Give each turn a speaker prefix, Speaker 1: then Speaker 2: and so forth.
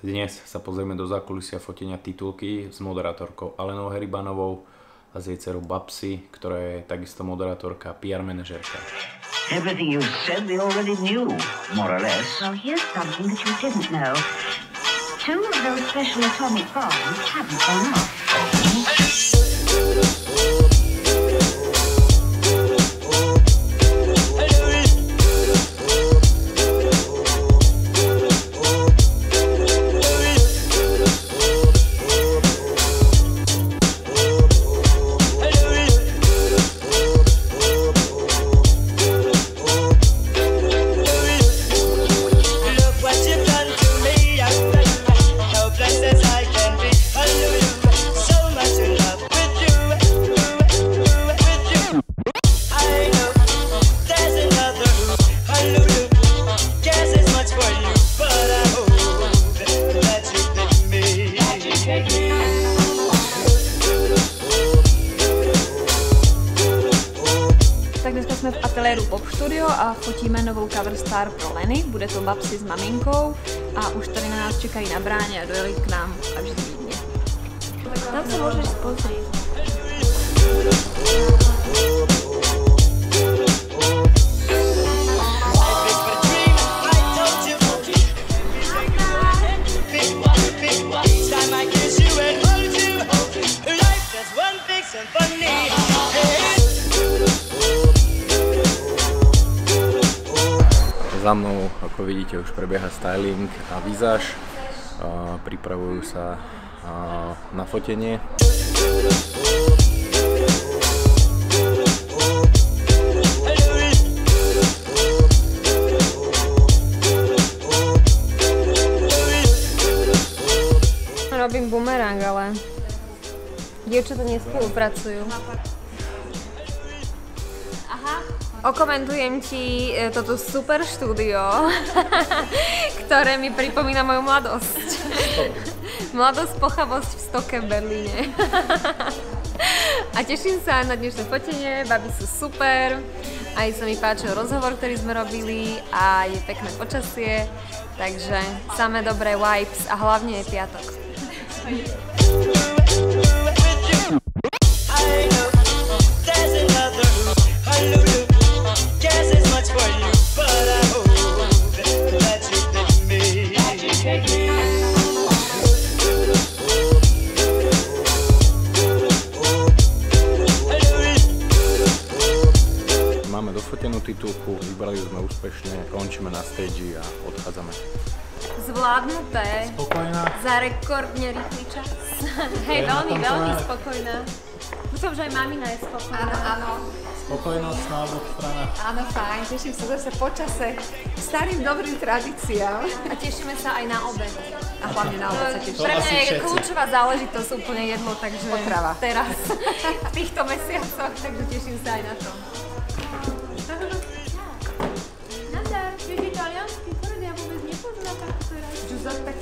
Speaker 1: Dnes sa pozrieme do zákulisia fotenia titulky s moderátorkou Alenou Heribanovou a s jej dcerou Babsi, ktorá je takisto moderátorka a PR manažérka.
Speaker 2: Everything you said we already knew, more or less.
Speaker 3: Well, here's something that you didn't know. 2 of those special atomic bombs haven't gone off.
Speaker 4: Tak dneska jsme v ateliéru Pop Studio a fotíme novou cover star pro Leny. Bude to Babsi s maminkou a už tady na nás čekají na bráně a dojeli k nám až z Vídně. Tam se můžeš pozrieť.
Speaker 1: Za mnou, ako vidíte, už prebieha styling a vizáž. Pripravujú sa na fotenie.
Speaker 4: Robím bumerang, ale dievčatá nespolupracujú. Okomentujem ti toto super štúdio, ktoré mi pripomína moju mladosť. Mladosť, pochabosť v Stoke v Berlíne. A teším sa na dnešné fotenie, baby sú super. Aj sa mi páčil rozhovor, ktorý sme robili a je pekné počasie. Takže samé dobré vibes a hlavne je piatok.
Speaker 1: Máme dofotenú titulku, vybrali sme úspešne, končíme na stage a odchádzame.
Speaker 4: Zvládnuté.
Speaker 5: Spokojná.
Speaker 4: Za rekordne rýchly čas. Hej, veľmi spokojná. Dúfam, že aj mamina je spokojná.
Speaker 5: Áno. Spokojnosť na oboch stranách.
Speaker 6: Áno, fajn, teším sa zase po čase starým dobrým tradíciám.
Speaker 4: A tešíme sa aj na obed.
Speaker 6: A hlavne na obed sa teším.
Speaker 4: Pre mňa je kľúčová záležitosť úplne jedlo, takže
Speaker 6: potrava.
Speaker 4: Teraz v týchto mesiacoch, takže teším sa aj na to. Nazdar, vieš italiansky? Poradí, ja vôbec nepoznám takto teraz.
Speaker 6: Giuseppe